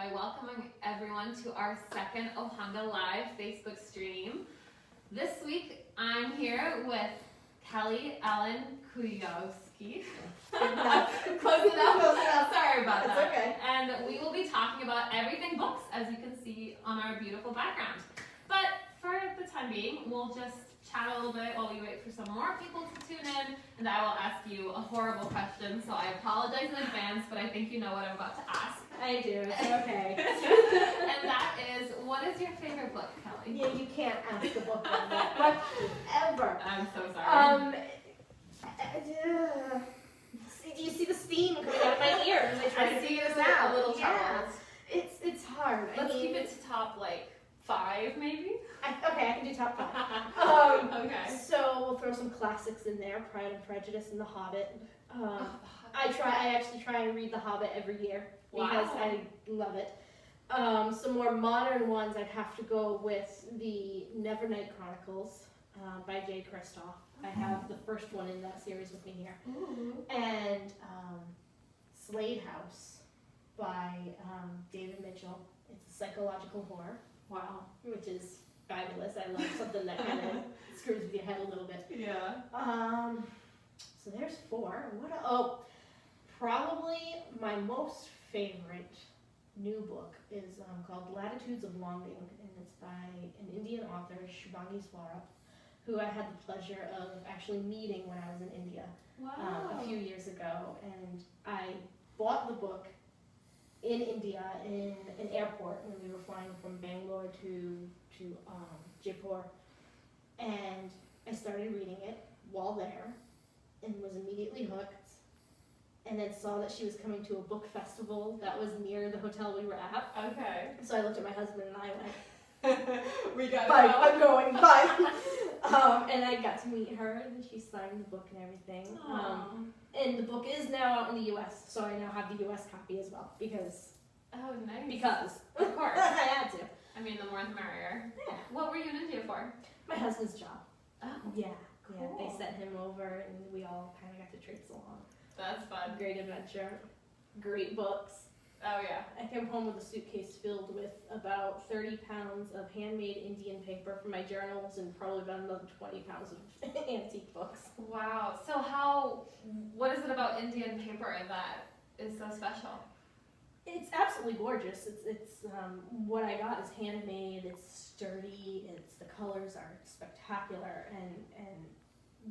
by welcoming everyone to our second Ohanga Live Facebook stream. This week, I'm here with Kelly Allen-Kujawski. Close enough. Sorry about that. That's okay. And we will be talking about everything books, as you can see on our beautiful background. But for the time being, we'll just chat a little bit while we wait for some more people to tune in, and I will ask you a horrible question, so I apologize in advance, but I think you know what I'm about to ask. I do, it's okay. And that is, what is your favorite book, Kelly? Yeah, you can't ask a book like that question ever. I'm so sorry. Do you see the steam coming out of my ears? I try to see figure this it out. a little Yeah. troubled. It's hard. Let's keep it to top, like, 5, maybe? Okay, I can do top 5. Okay. So we'll throw some classics in there, Pride and Prejudice and The Hobbit. I actually try and read The Hobbit every year because I love it. Some more modern ones, I'd have to go with the Nevernight Chronicles by J. Kristoff. I have the first one in that series with me here. Ooh. And Slade House by David Mitchell. It's a psychological horror. Wow. Which is fabulous. I love something that kind of screws with your head a little bit. Yeah. So there's 4. Probably my most favorite new book is called Latitudes of Longing, and it's by an Indian author, Shubhangi Swarup, who I had the pleasure of actually meeting when I was in India a few years ago, and I bought the book in India in an airport when we were flying from Bangalore to Jaipur, and I started reading it while there and was immediately hooked, and then saw that she was coming to a book festival that was near the hotel we were at. Okay. So I looked at my husband and I went, We got bye, I'm going, bye. And I got to meet her, and she signed the book and everything. And the book is now out in the U.S., so I now have the U.S. copy as well, because Of course. I had to. I mean, the more the merrier. Yeah. What were you in India for? My husband's job. Oh, Yeah, cool. they sent him over, and we all kind of got to traipse along. That's fun. Great adventure, great books. Oh, yeah. I came home with a suitcase filled with about 30 pounds of handmade Indian paper for my journals and probably about another 20 pounds of antique books. Wow. So what is it about Indian paper that is so special? It's absolutely gorgeous. It's what I got is handmade, it's sturdy, the colors are spectacular, and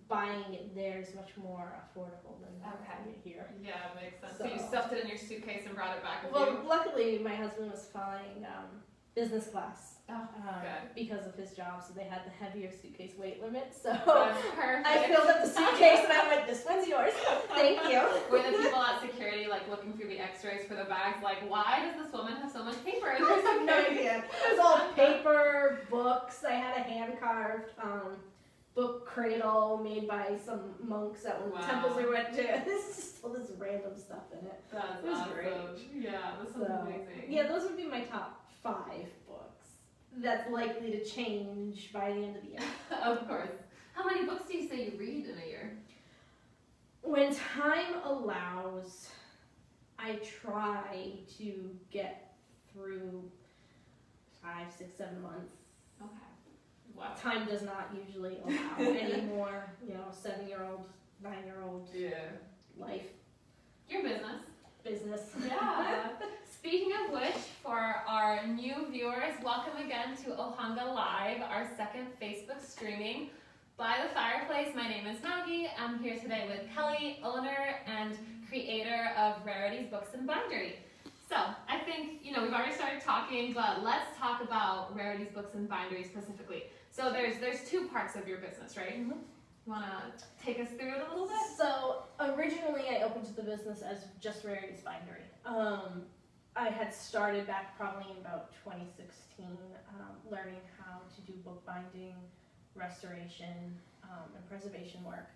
buying it there is much more affordable than buying it here. Yeah, it makes sense. So you stuffed it in your suitcase and brought it back with Well, you? luckily my husband was flying business class good. because of his job, so they had the heavier suitcase weight limit. So That's perfect. I filled up the suitcase and I went, "This one's yours. Thank you." Were the people at security like looking through the X-rays for the bags? Like, why does this woman have so much paper in her I have no suitcase? idea. It was all paper, books. I had a hand-carved book cradle made by some monks at one of the temples we went to. This is just all this random stuff in it. That's It was awesome. great. Yeah, this is amazing. Yeah, those would be my top 5 books. That's likely to change by the end of the year. Of course. How many books do you say you read in a year? When time allows, I try to get through 5, 6, 7 months. Okay. Wow. Time does not usually allow anymore, 7-year-old, 9-year-old life. Your business. Business. Yeah. Speaking of which, for our new viewers, welcome again to Ohanga Live, our second Facebook streaming by the fireplace. My name is Maggie. I'm here today with Kelly, owner and creator of Rarities Books Bindery. So I think, we've already started talking, but let's talk about Rarities Books Bindery specifically. So there's 2 parts of your business, right? Mm-hmm. You want to take us through it a little bit? So originally I opened the business as just Rarities Bindery. I had started back probably in about 2016, learning how to do bookbinding, restoration, and preservation work.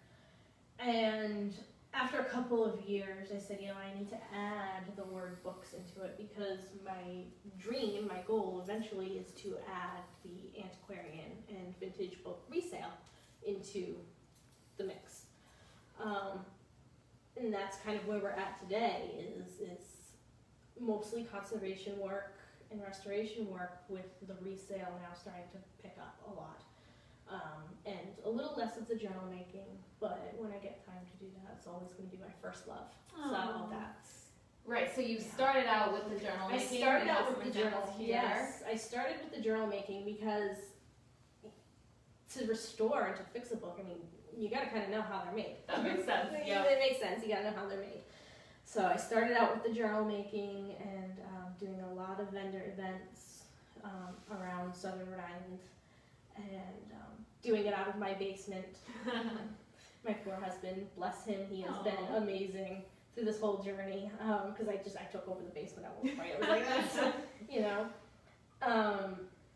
And after a couple of years, I said, I need to add the word books into it, because my dream, my goal eventually is to add the antiquarian and vintage book resale into the mix. And that's kind of where we're at today, is mostly conservation work and restoration work, with the resale now starting to pick up a lot. And a little less of the journal making, but when I get time to do that, it's always going to be my first love. So that's right. So you started out with the journal making. I started We out have with some the journal. examples here. Yes, I started with the journal making because to restore and to fix a book, I mean, you got to kind of know how they're made. That makes sense. Yeah. It makes sense. You got to know how they're made. So I started out with the journal making and doing a lot of vendor events around Southern Rhode Island, and doing it out of my basement. My poor husband, bless him, he has been amazing through this whole journey, because I took over the basement at one point. It was like that, you know.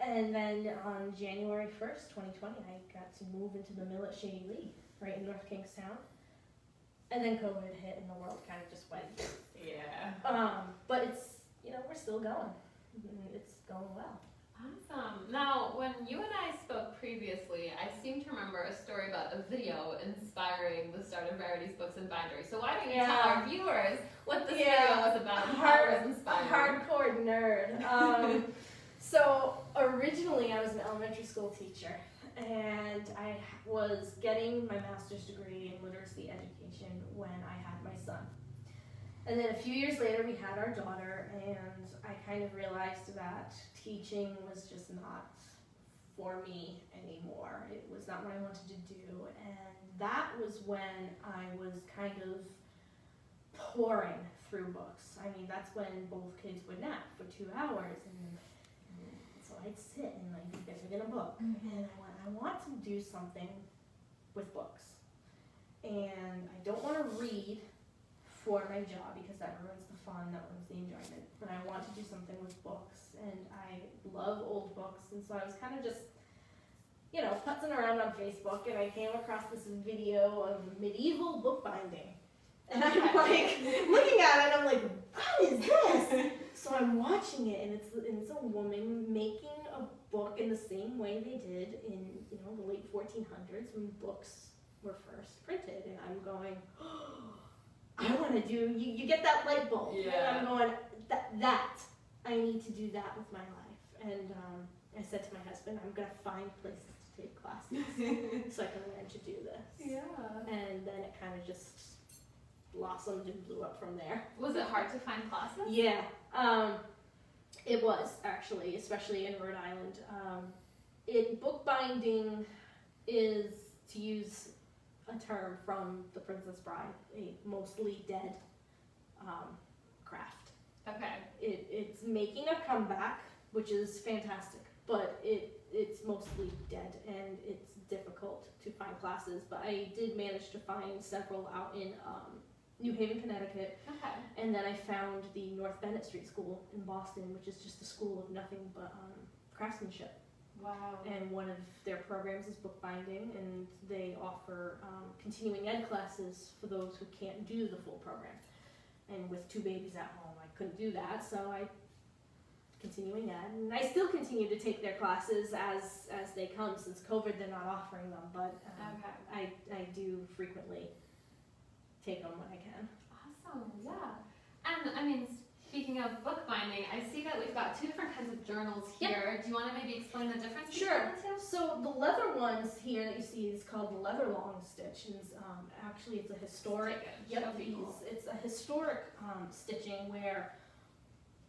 And then on January 1st, 2020, I got to move into the mill at Shady Lee, right in North Kingstown. And then COVID hit and the world kind of just went. Yeah. But it's, you know, we're still going. It's going well. Awesome. Now, when you and I spoke previously, I seem to remember a story about a video inspiring the start of Rarities Books Bindery. So why don't you tell our viewers what this video was about and how it was inspiring? Hardcore nerd. So originally I was an elementary school teacher, and I was getting my master's degree in literacy education when I had my son. And then a few years later we had our daughter, and I kind of realized that teaching was just not for me anymore. It was not what I wanted to do, and that was when I was kind of pouring through books. I mean, that's when both kids would nap for 2 hours, and so I'd sit and I'd be busy in a book. And I want to do something with books. And I don't want to read for my job because that ruins the fun, that ruins the enjoyment. But I want to do something with books, and I love old books. And so I was kind of just, you know, putzing around on Facebook, and I came across this video of medieval bookbinding. And I'm like looking at it, and I'm like, what is this? So I'm watching it, and it's a woman making a book in the same way they did in, you know, the late 1400s when books were first printed. And I'm going, oh, I want to do. You get that light bulb. Yeah. And I'm going, that I need to do that with my life. And I said to my husband, I'm gonna find places to take classes so I can learn to do this. Yeah. And then it kind of just blossomed and blew up from there. Was it hard to find classes? Yeah, it was actually, especially in Rhode Island. Bookbinding is, to use a term from The Princess Bride, a mostly dead craft. Okay. It's making a comeback, which is fantastic, but it's mostly dead, and it's difficult to find classes. But I did manage to find several out in New Haven, Connecticut. Okay. And then I found the North Bennett Street School in Boston, which is just a school of nothing but craftsmanship. Wow. And one of their programs is bookbinding, and they offer continuing ed classes for those who can't do the full program. And with 2 babies at home, I couldn't do that, so I continuing ed, and I still continue to take their classes as they come. Since COVID, they're not offering them, but Okay. I do frequently take them when I can. Awesome. Yeah. And I mean, speaking of bookbinding, I see that we've got 2 different kinds of journals here. Do you want to maybe explain the difference between the 2? So the leather ones here that you see is called the leather long stitch, and actually it's a historic. It's a historic stitching where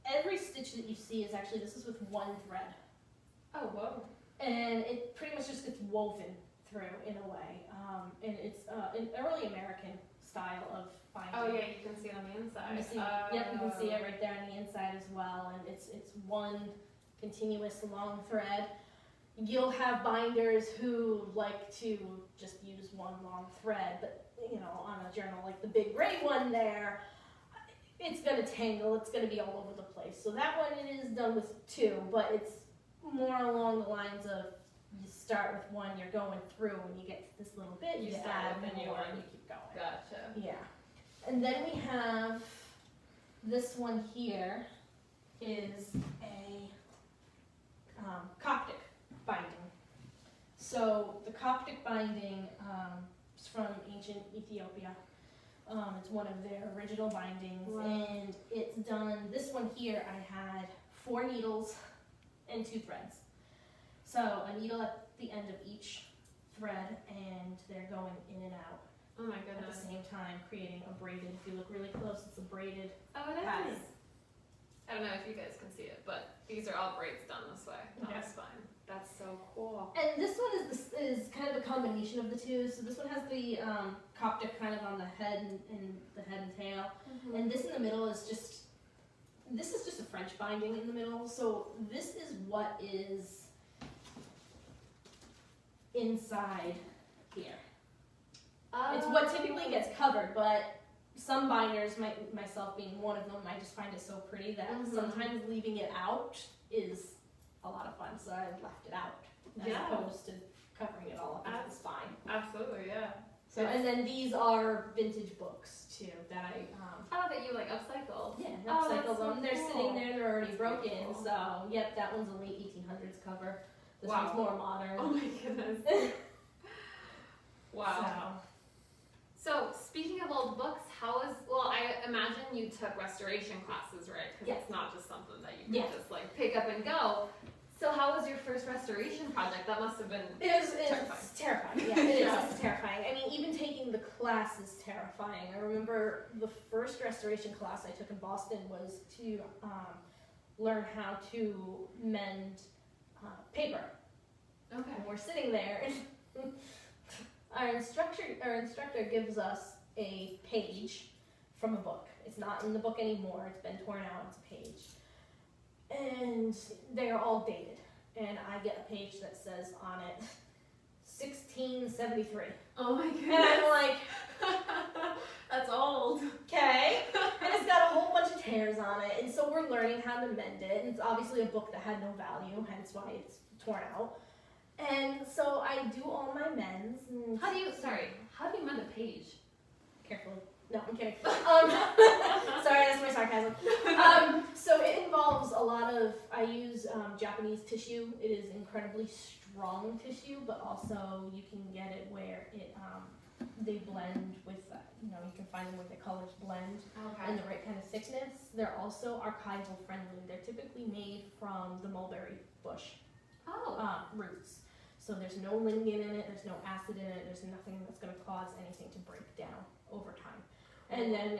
every stitch that you see is actually, this is with 1 thread. Oh, whoa. And it pretty much just gets woven through in a way. And it's an early American style of binding. Oh yeah, you can see it on the inside. You can see it right there on the inside as well. And it's 1 continuous long thread. You'll have binders who like to just use 1 long thread, but you know, on a journal like the big gray one there, it's going to tangle, it's going to be all over the place. So that one, it is done with 2, but it's more along the lines of you start with 1, you're going through, when you get to this little bit, you add more, and you keep going. Gotcha. Yeah. And then we have this one here is a Coptic binding. So the Coptic binding is from ancient Ethiopia. It's one of their original bindings, Wow. and it's done. This one here, I had 4 needles and 2 threads. So a needle at the end of each thread, and they're going in and out Oh my at the goodness. same time, creating a braided. If you look really close, it's a braided Oh, it pattern. is. I don't know if you guys can see it, but these are all braids done this way, not Yeah. the spine. That's so cool. And this one is kind of a combination of the two. So this one has the Coptic kind of on the head and the head and tail, and this in the middle is just a French binding in the middle. So this is what is inside here. It's what typically gets covered, but some binders, myself being one of them, I just find it so pretty that sometimes leaving it out is a lot of fun. So I left it out as Yeah. opposed to covering it all up into the spine. Absolutely, yeah. So and then these are vintage books too that I Oh, that you like upcycled. yeah Oh, that's upcycled so them. They're cool. sitting there. They're already That's broken. beautiful. So yep, that one's a late 1800s cover. This Wow. one's more modern. Oh my goodness. Wow. So speaking of old books, I imagine you took restoration classes, right? Because Yes. it's not just something that you can Yeah. just like pick up and go. So how was your first restoration project? That must have been It's terrifying. Yeah, it is. Yeah. It's terrifying. I mean, even taking the class is terrifying. I remember the first restoration class I took in Boston was to learn how to mend paper. okay. And we're sitting there, and our instructor gives us a page from a book. It's not in the book anymore. It's been torn out. It's a page. And they are all dated. And I get a page that says on it 1673. Oh my And goodness. I'm like, That's old. okay. And it's got a whole bunch of tears on it. And so we're learning how to mend it. And it's obviously a book that had no value, hence why it's torn out. And so I do all my mends. And How do you mend a page? carefully. No, I'm kidding. Sorry, that's my sarcasm. So it involves a lot of, I use Japanese tissue. It is incredibly strong tissue, but also you can get it where they blend with, you can find them where the colors blend and the right kind of thickness. They're also archival friendly. They're typically made from the mulberry bush roots. So there's no lignin in it, there's no acid in it, there's nothing that's going to cause anything to break down over time. And then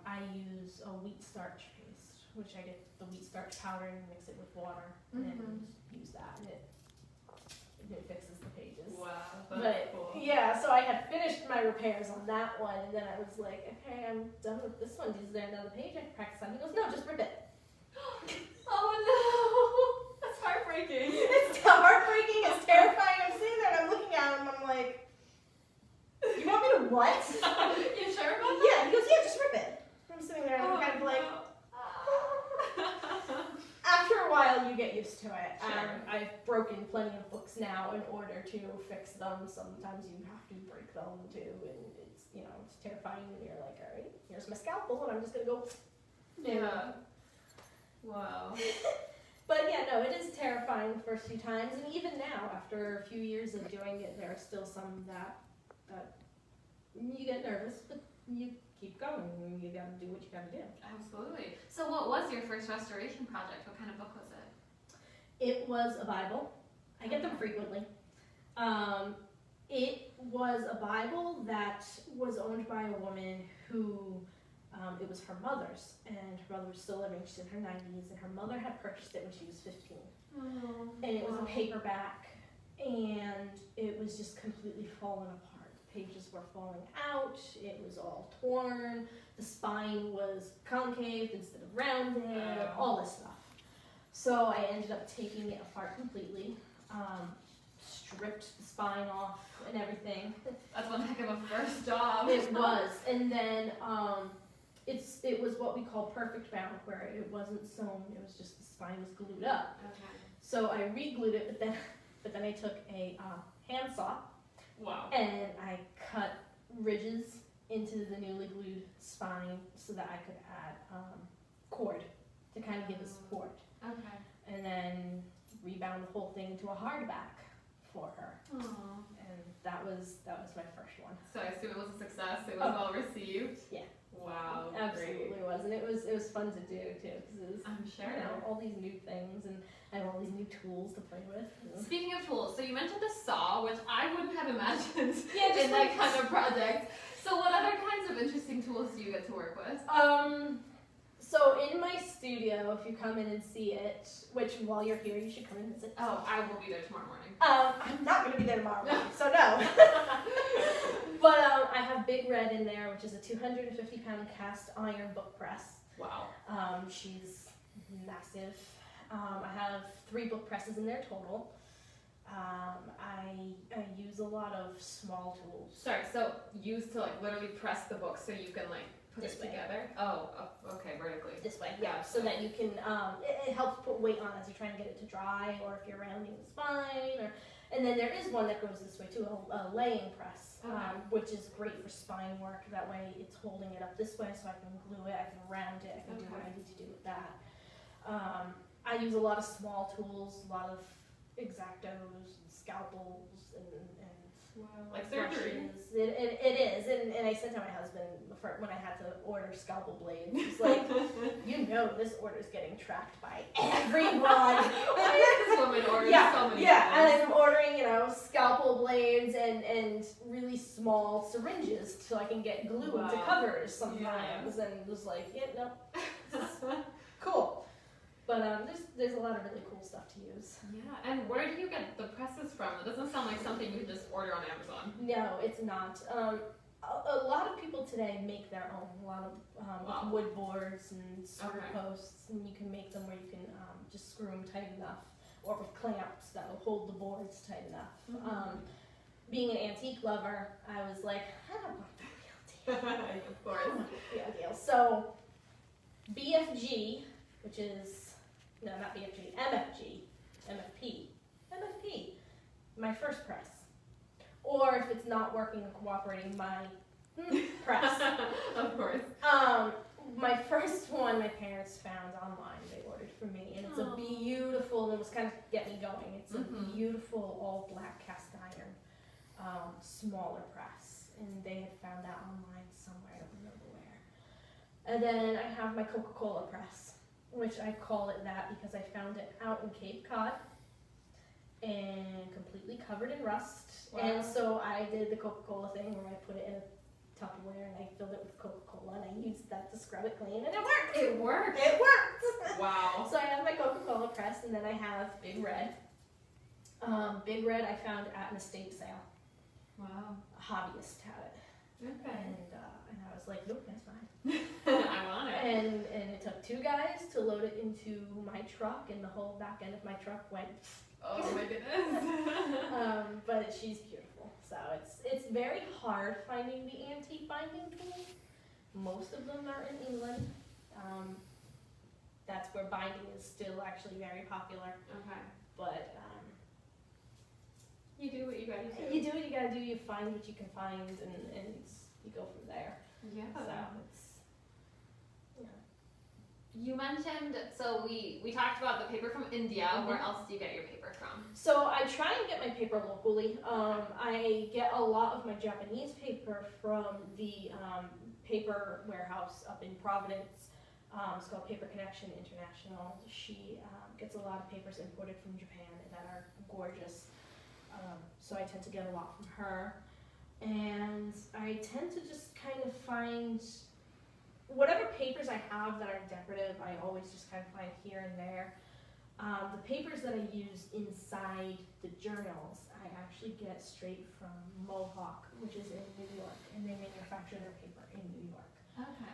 I use a wheat starch paste, which I get the wheat starch powder and mix it with water and use that, and it fixes the pages. Wow, But that's cool. yeah, so I had finished my repairs on that one, and then I was like, okay, I'm done with this one. Is there another page I can practice on? He goes, no, just rip it. Oh no! That's heartbreaking. It's heartbreaking, it's terrifying. I'm sitting there and I'm looking at him and I'm like, you want me to what? You sure about that? Yeah, he goes, yeah, just rip it. I'm sitting there and I'm kind of like, after a while you get used to it. Sure. I've broken plenty of books now in order to fix them. Sometimes you have to break them too, and it's terrifying when you're like, all right, here's my scalpel and I'm just gonna go. Yeah. Wow. But yeah, no, it is terrifying the first few times, and even now, after a few years of doing it, there are still some that you get nervous, but you keep going, and you gotta do what you gotta do. Absolutely. So what was your first restoration project? What kind of book was it? It was a Bible. I get them frequently. It was a Bible that was owned by a woman who, it was her mother's, and her mother was still living. She's in her 90s, and her mother had purchased it when she was 15. Oh, And it was a paperback, and it was just completely fallen apart. The pages were falling out, it was all torn, the spine was concave instead of rounded, all this stuff. So I ended up taking it apart completely, stripped the spine off and everything. That's one heck of a first job. It was, and then it was what we call perfect bound, where it wasn't sewn, it was just the spine was glued up. Okay. So I re-glued it, but then I took a handsaw Wow. and I cut ridges into the newly glued spine so that I could add cord to kind of give it support. Okay. And then rebound the whole thing into a hardback for her. Aww. And that was my first one. So I assume it was a success. It was well received. Yeah. Wow. Absolutely Great. was, and it was fun to do too, because it was I'm sure. all these new things, and I have all these new tools to play with. Speaking of tools, so you mentioned the saw, which I wouldn't have imagined Yeah, in that kind of project. So what other kinds of interesting tools do you get to work with? So in my studio, if you come in and see it, which while you're here, you should come and visit. Oh, I will be there tomorrow morning. I'm not going to be there tomorrow morning, so no. But I have Big Red in there, which is a 250-pound cast iron book press. Wow. She's massive. I have 3 book presses in there total. I use a lot of small tools. Sorry, so used to like literally press the book so you can like put This it way. together? Oh, okay, vertically. This way, yeah, so that you can, it helps put weight on as you're trying to get it to dry, or if you're rounding the spine, and then there is one that goes this way too, a laying press, Okay. which is great for spine work. That way it's holding it up this way, so I can glue it, I can round it, I can do what I need to do with that. I use a lot of small tools, a lot of X-Actos, and scalpels, and Wow. Like surgery. brushes. It is, and I said to my husband when I had to order scalpel blades, he's like, you know this order's getting tracked by everyone. This woman orders so many yeah, things. and I'm ordering, scalpel blades and really small syringes so I can get glue to Wow. covers sometimes, and it was like, yeah, no, this is cool. But there's a lot of really cool stuff to use. Yeah, and where do you get the presses from? It doesn't sound like something you could just order on Amazon. No, it's not. A lot of people today make their own. A lot of Wow. wood boards and screw Okay. posts, and you can make them where you can just screw them tight enough, or with clamps that will hold the boards tight enough. Mhm. Being an antique lover, I was like, I don't want the real deal. Of course. I don't want the real deal. So BFG, which is no, not BFG, MFP, my first press. Or if it's not working or cooperating, my press. Of course. My first one my parents found online, they ordered for me, and it's a beautiful, it was kind of get me going, it's a beautiful all black cast iron, smaller press, and they had found that online somewhere, I don't remember where. And then I have my Coca-Cola press, which I call it that because I found it out in Cape Cod and completely covered in rust. Wow. And so I did the Coca-Cola thing where I put it in a Tupperware and I filled it with Coca-Cola and I used that to scrub it clean, and it worked! It worked! It worked! Wow. So I have my Coca-Cola press, and then I have Big Red. Big Red I found at an estate sale. Wow. A hobbyist had it. Okay. And I was like, nope, that's mine. I want it. And it took 2 guys to load it into my truck, and the whole back end of my truck went. Oh my goodness. But she's beautiful. So it's very hard finding the antique binding tools. Most of them are in England. That's where binding is still actually very popular. Okay. But You do what you gotta do. you do what you gotta do. You find what you can find, and you go from there. Yeah. So it's. You mentioned, so we talked about the paper from India. Where else do you get your paper from? So I try and get my paper locally. I get a lot of my Japanese paper from the paper warehouse up in Providence. It's called Paper Connection International. She gets a lot of papers imported from Japan that are gorgeous. So I tend to get a lot from her. And I tend to just kind of find whatever papers I have that are decorative, I always just kind of find here and there. The papers that I use inside the journals, I actually get straight from Mohawk, which is in New York, and they manufacture their paper in New York. Okay.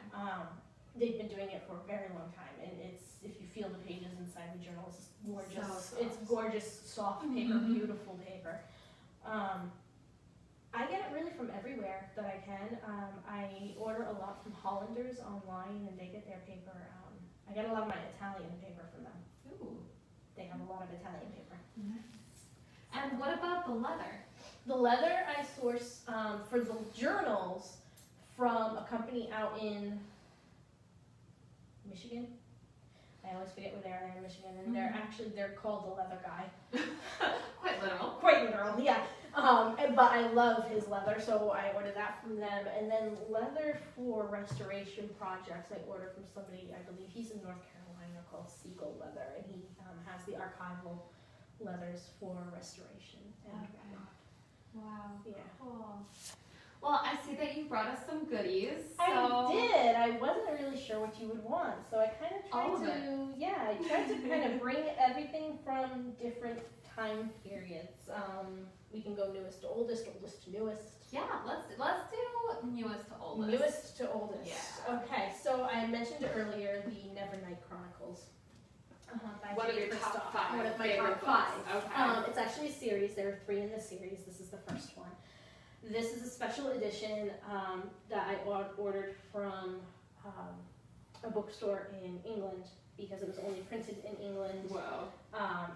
They've been doing it for a very long time, and it's, if you feel the pages inside the journal, it's gorgeous. So It's gorgeous, soft paper, beautiful paper. I get it really from everywhere that I can. I order a lot from Hollanders online, and they get their paper. I get a lot of my Italian paper from them. Ooh. They have a lot of Italian paper. Nice. And what about the leather? The leather I source for the journals from a company out in Michigan. I always forget where they are. They're in Michigan, and they're called the Leather Guy. Quite literal. Quite literal, yeah. But I love his leather, so I ordered that from them. And then leather for restoration projects, I ordered from somebody, I believe he's in North Carolina, called Siegel Leather, and he has the archival leathers for restoration. And Okay. Wow. yeah. Cool. Well, I see that you brought us some goodies. So I did. I wasn't really sure what you would want, so I kind of All of tried to, I tried to kind of bring everything from different time periods. We can go newest to oldest, oldest to newest. Yeah, let's do newest to oldest. Newest to oldest. Yeah. Okay, so I mentioned earlier the Nevernight Chronicles. By One of J.K. your top Christoph. five One of my favorite top books. five. Okay. It's actually a series. There are 3 in the series. This is the first one. This is a special edition that I ordered from a bookstore in England because it was only printed in England. Whoa.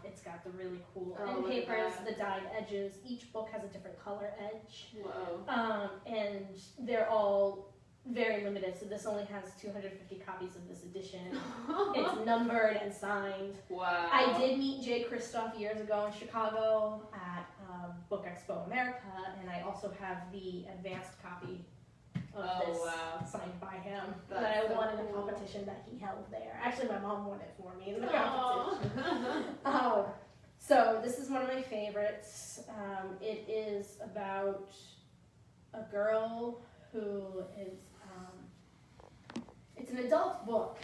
It's got the really cool Oh, end look at papers, that. the dyed edges. Each book has a different color edge. Whoa. And they're all very limited, so this only has 250 copies of this edition. It's numbered and signed. Wow. I did meet Jay Christoph years ago in Chicago at Book Expo America, and I also have the advanced copy of this signed by him that I won in a competition that he held there. Actually, my mom won it for me in the competition. So this is one of my favorites. It is about a girl who is, it's an adult book,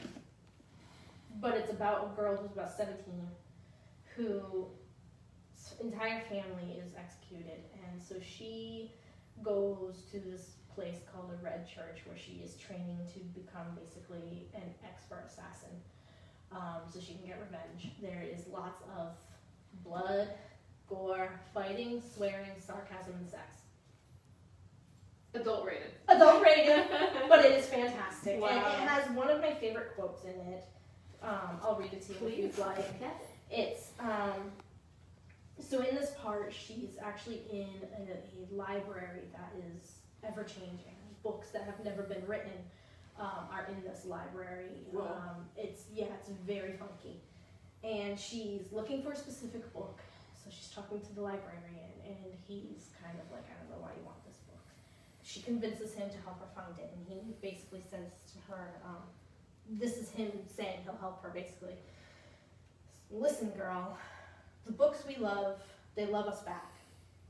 but it's about a girl who's about 17 whose entire family is executed, and so she goes to this place called the Red Church where she is training to become basically an expert assassin, so she can get revenge. There is lots of blood, gore, fighting, swearing, sarcasm, and sex. Adult rated. Adult rated, but it is fantastic. Wow. And it has one of my favorite quotes in it. I'll read it to you if you'd like. It's, so in this part, she's actually in a library that is ever-changing. Books that have never been written are in this library. It's very funky. And she's looking for a specific book, so she's talking to the librarian, and he's kind of like, I don't know why you want this book. She convinces him to help her find it, and he basically says to her, this is him saying he'll help her basically. Listen, girl, the books we love, they love us back.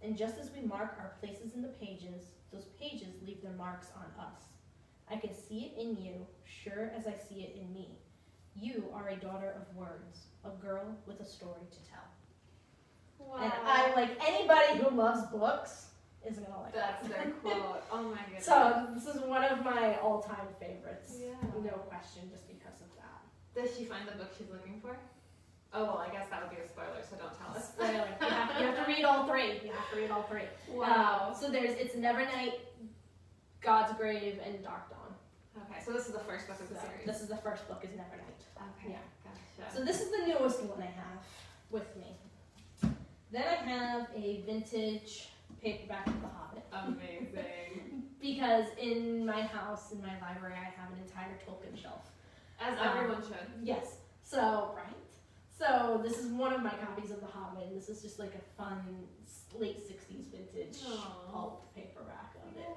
And just as we mark our places in the pages, those pages leave their marks on us. I can see it in you, sure as I see it in me. You are a daughter of words, a girl with a story to tell. Wow. And I'm like, anybody who loves books is gonna like That's that. their quote. Oh my goodness. So this is one of my all-time favorites. Yeah. No question, just because of that. Does she find the book she's looking for? Oh, well, I guess that would be a spoiler, so don't tell us. Spoiler. You have to read all 3. You have to read all 3. Wow. So it's Nevernight, God's Grave, and Dark Dawn. Okay, so this is the first book of the So series. this is the first book, is Nevernight. Okay, Yeah. gotcha. So this is the newest one I have with me. Then I have a vintage paperback of The Hobbit. Amazing. Because in my house, in my library, I have an entire Tolkien shelf. As everyone should. Yes. So, right. So this is one of my copies of The Hobbit, and this is just like a fun late 60s vintage Aw. pulp paperback of it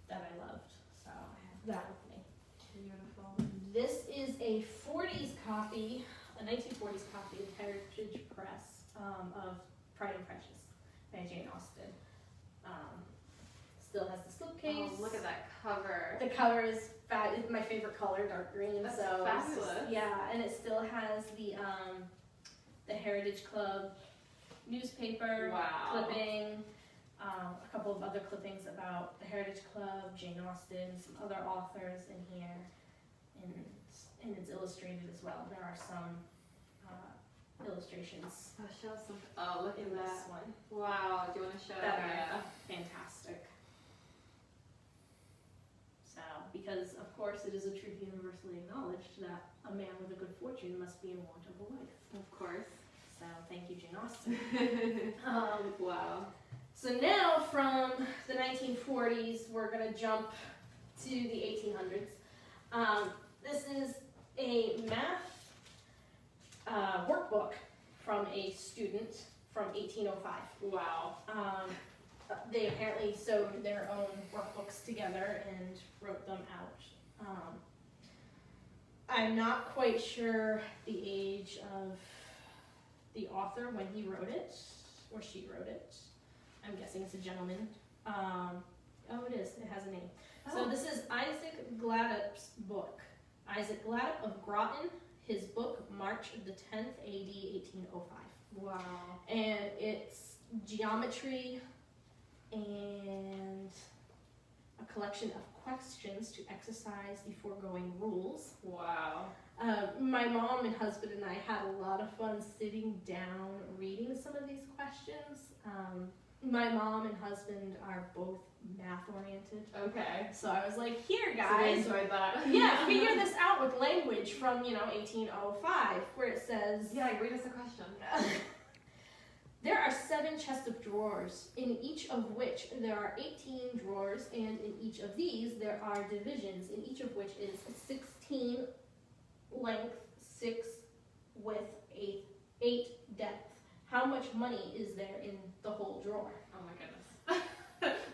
that I loved. So I have that with me. Beautiful. This is a 40s copy, a 1940s copy of Heritage Press of Pride and Prejudice by Jane Austen. Still has the slipcase. Oh, look at that cover. The cover is it's my favorite color, dark green. That's so fabulous. Yeah, and it still has the Heritage Club newspaper clipping, a couple of other clippings about the Heritage Club, Jane Austen, some other authors in here, and it's illustrated as well. There are some illustrations Oh, show us some. Oh, look in at this that. one Wow, do you want to show that that? are fantastic. So, because of course it is a truth universally acknowledged that a man with a good fortune must be in want of a wife. Of course. So thank you, Jane Austen. Wow. So now from the 1940s, we're going to jump to the 1800s. This is a math workbook from a student from 1805. Wow. They apparently sewed their own workbooks together and wrote them out. I'm not quite sure the age of the author when he wrote it, or she wrote it. I'm guessing it's a gentleman. Oh, it is. It has a name. So this is Isaac Gladup's book. Isaac Gladup of Groton, his book, March the 10th, AD 1805. Wow. And it's geometry and a collection of questions to exercise the foregoing rules. Wow. My mom and husband and I had a lot of fun sitting down reading some of these questions. My mom and husband are both math oriented. Okay. So I was like, here So they guys, enjoyed that. yeah, figure this out with language from, 1805, where it says, Yeah, read us a question. there are 7 chests of drawers, in each of which there are 18 drawers, and in each of these there are divisions, in each of which is 16 length, 6 width, 8 depth. How much money is there in the whole drawer? Oh my goodness.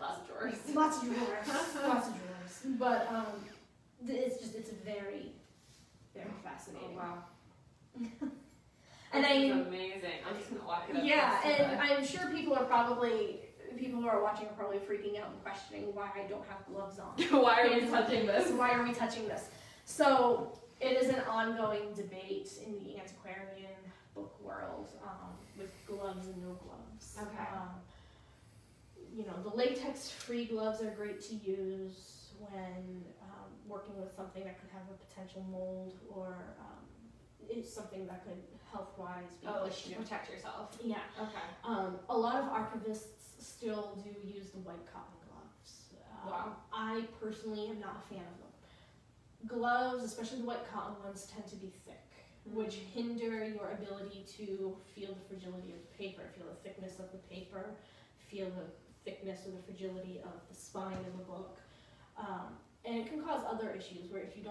Lots of drawers. Lots of drawers. Lots of drawers. But it's very, very fascinating. Oh, wow. And this is amazing. I'm just gonna walk it up. yeah, and I'm sure people who are watching are probably freaking out and questioning why I don't have gloves on. Why are we touching this? Why are we touching this? So it is an ongoing debate in the antiquarian book world with gloves and no gloves. Okay. The latex-free gloves are great to use when working with something that could have a potential mold or it's something that could health-wise be an like issue. to protect yourself. Yeah. Okay. A lot of archivists still do use the white cotton gloves. Wow. I personally am not a fan of them. Gloves, especially the white cotton ones, tend to be thick, which hinder your ability to feel the fragility of the paper, feel the thickness of the paper, feel the thickness or the fragility of the spine of the book. And it can cause other issues where if you're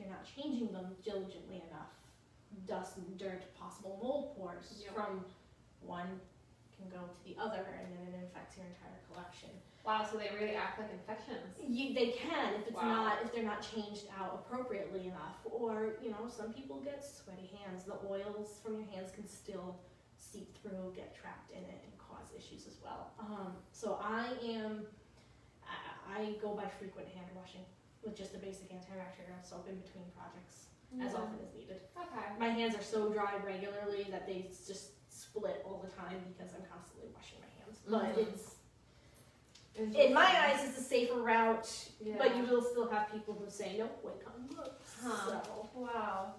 not changing them diligently enough, dust and dirt, possible mold pores from one can go to the other, and then it infects your entire collection. Wow, so they really act like infections. They can if it's Wow. if they're not changed out appropriately enough, or some people get sweaty hands. The oils from your hands can still seep through, get trapped in it, and cause issues as well. So I go by frequent hand washing with just a basic antibacterial soap in between projects as often as needed. Okay. My hands are so dry regularly that they just split all the time because I'm constantly washing my hands. But it's in my eyes, it's a safer route. Yeah. But you will still have people who say no, white cotton gloves. Huh. So Wow.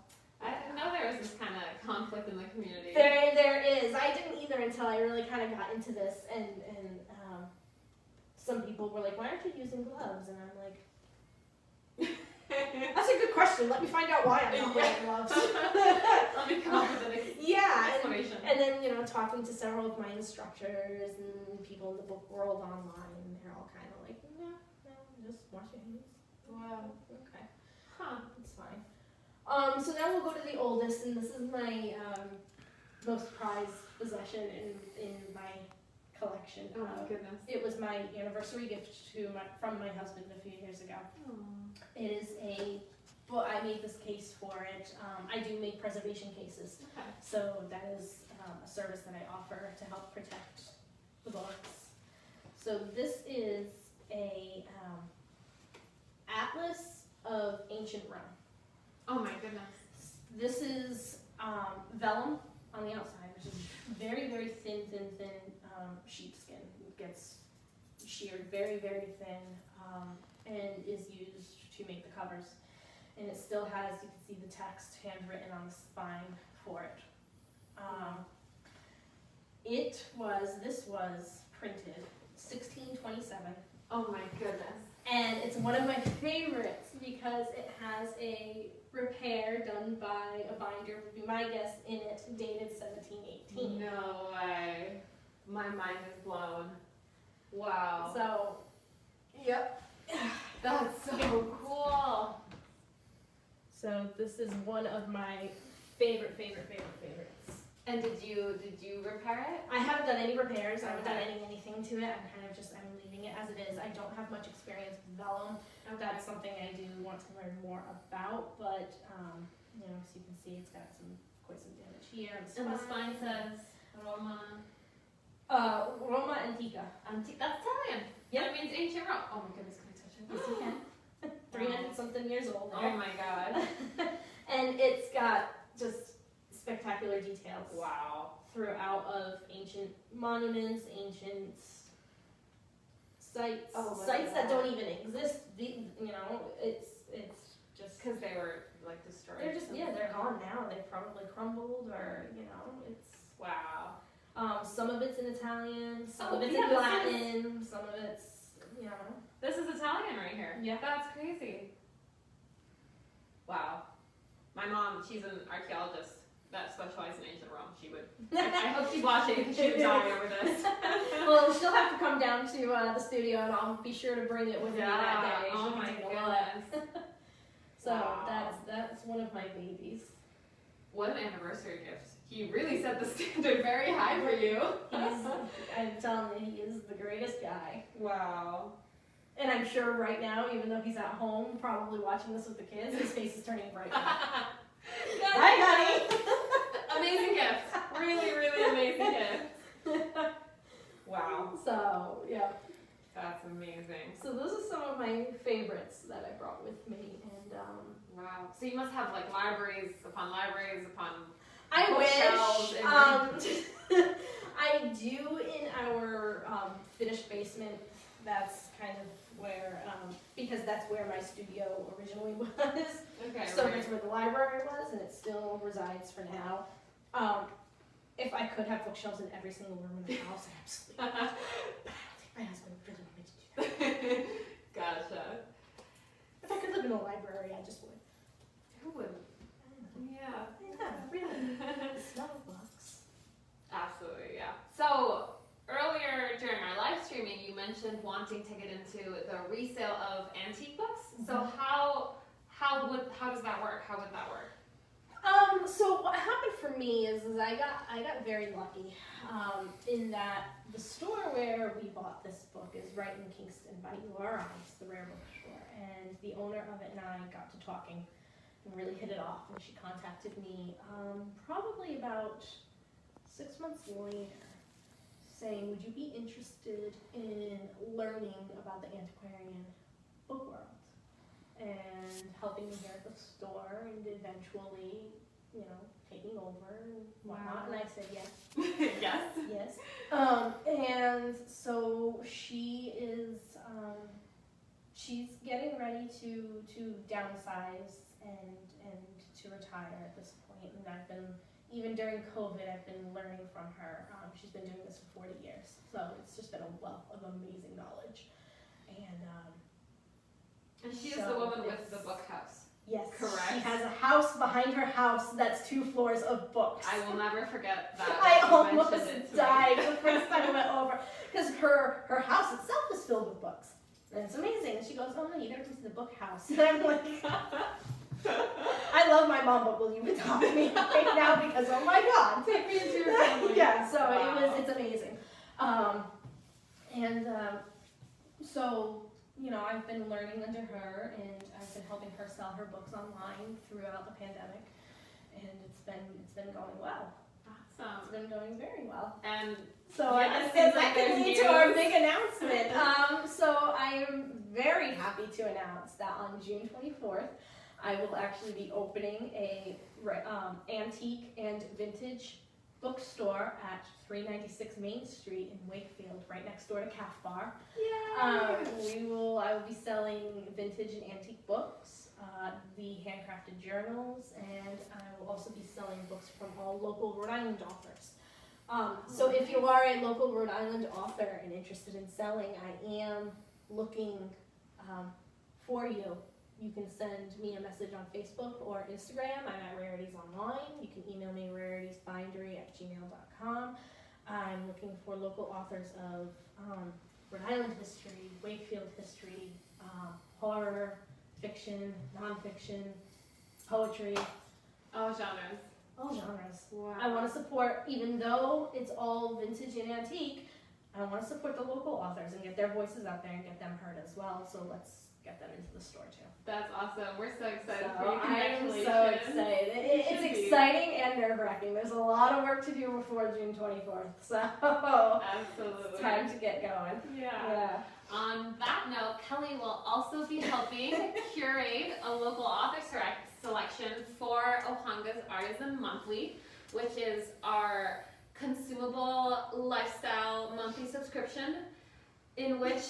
I didn't know there was this kind of conflict in the community. there is. I didn't either until I really kind of got into this, and some people were like, "Why aren't you using gloves?" And I'm like, "That's a good question. Let me find out why I'm not wearing gloves." Let me come up with an explanation. And then talking to several of my instructors and people in the book world online, they're all kind of like, no, just wash your hands. Wow. Okay, Huh. it's fine. So now we'll go to the oldest, and this is my most prized possession in my collection. Oh my goodness. It was my anniversary gift from my husband a few years ago. It is well, I made this case for it. I do make preservation cases, Okay. so that is a service that I offer to help protect the books. So this is a atlas of ancient Rome. Oh my goodness. This is vellum on the outside, which is very, very thin sheepskin. It gets sheared very, very thin and is used to make the covers. And it still has, you can see the text handwritten on the spine for it. This was printed 1627. Oh my goodness. And it's one of my favorites because it has a repair done by a binder, would be my guess, in it, dated 1718. No way. My mind is blown. Wow. So, yep. That's so cool. So this is one of my favorites. And did you repair it? I haven't done any repairs. I haven't done Okay. anything to it. I'm leaving it as it is. I don't have much experience with vellum. That's something I do want to learn more about, but you know, as you can see, it's got quite some damage here. And the spine says Roma. Roma Antica. That's Italian. Yep. That means ancient Rome. Oh my goodness, can I touch it? Yes, you can. 300 something years old. Oh There. my god. And it's got just spectacular details Wow. throughout of ancient monuments, ancient sites, Oh, look sites at that that. don't even exist. You know, it's just Because they were like destroyed. they're just they're gone now. They've probably crumbled, or you know, it's. Wow. Some of it's in Italian, some Oh, of it's yeah, in this Latin, some of it's, you know. This is Italian right here. Yeah. That's crazy. Wow. My mom, she's an archaeologist that specializes in ancient Rome. She would. I hope she's watching because she would die over this. Well, she'll have to come down to the studio, and I'll be sure to bring it with me that day. Oh She my can take a look. goodness. So Wow. that's one of my babies. What an anniversary gift. He really set the standard very high for you. I'm telling you, he is the greatest guy. Wow. And I'm sure right now, even though he's at home, probably watching this with the kids, his face is turning bright. Hi, honey. Amazing gift. Really, really amazing gift. Wow. So, yeah. That's amazing. So those are some of my favorites that I brought with me, and Wow. So you must have like libraries upon I bookshelves wish. I do in our finished basement. That's kind of where, because that's where my studio originally was. Okay. So Right. that's where the library was, and it still resides for now. If I could have bookshelves in every single room in the house, I absolutely would. But I don't think my husband would really want me to do that. Gotcha. If I could live in a library, I just would. Who wouldn't? Yeah. Yeah, really. The smell of books. Absolutely, yeah. So earlier during our live streaming, you mentioned wanting to get into the resale of antique books. So how does that work? How would that work? So what happened for me is I got very lucky in that the store where we bought this book is right in Kingston by URI's, the rare bookstore, and the owner of it and I got to talking and really hit it off, and she contacted me probably about 6 months later saying, would you be interested in learning about the antiquarian book world and helping me here at the store and eventually, you know, taking over and whatnot. Wow. And I said yes. Yes. Yes. And so she is, she's getting ready to downsize and to retire at this point. And I've been, even during COVID, I've been learning from her. She's been doing this for 40 years. So it's just been a wealth of amazing knowledge. And she is So the woman with it's- the book house. Yes, Correct. she has a house behind her house that's 2 floors of books. I will never forget that. I You almost mentioned it to me. died the first time I went over because her house itself is filled with books. And it's amazing. And she goes, oh no, you gotta come to the book house. And I'm like, I love my mom, but will you adopt me right now because oh my god. Take me into your family. Yeah, so Wow. it's amazing. So, you know, I've been learning under her and I've been helping her sell her books online throughout the pandemic. And it's been going well. Awesome. It's been going very well. And So yeah, I guess it seems that like can there's lead to our news. big announcement. So I am very happy to announce that on June 24th, I will actually be opening a antique and vintage bookstore at 396 Main Street in Wakefield, right next door to Calf Bar. I will be selling vintage and antique books, the handcrafted journals, and I will also be selling books from all local Rhode Island authors. So if you are a local Rhode Island author and interested in selling, I am looking for you. You can send me a message on Facebook or Instagram. I'm at Rarities Online. You can email me raritiesbindery@gmail.com. I'm looking for local authors of Rhode Island history, Wakefield history, horror, fiction, nonfiction, poetry, all genres. all genres. Wow. I want to support, even though it's all vintage and antique, I want to support the local authors and get their voices out there and get them heard as well. So let's get them into the store too. That's awesome. We're so excited So for you. I am Congratulations. so excited. It's should be. exciting and nerve-wracking. There's a lot of work to do before June 24th. So Absolutely. it's time to get going. Yeah. On that note, Kelly will also be helping curate a local author selection for Ohanga's Artisan Monthly, which is our consumable lifestyle monthly subscription in which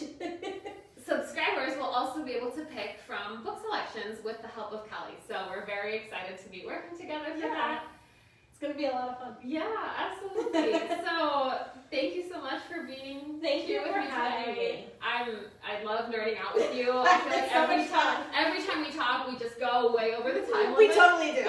subscribers will also be able to pick from book selections with the help of Kelly. So we're very excited to be working together for that. It's going to be a lot of fun. Yeah, absolutely. So thank you so much for being Thank you here with for me having today. me. I love nerding out with you. I feel like It's so much fun. every time we talk, we just go way over the time We limit. totally do.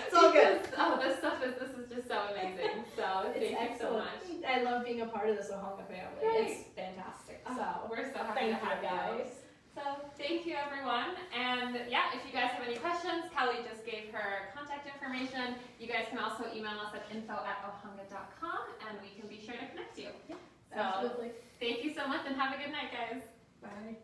It's all good. This is just so amazing. So thank you so much. I love being a part of this Ohanga family. Great. It's fantastic. So We're so happy to thank have you you. guys. So thank you everyone. And yeah, if you guys have any questions, Kelly just gave her contact information. You guys can also email us at info@ohanga.com and we can be sure to connect you. Yeah, So absolutely. thank you so much and have a good night, guys. Bye.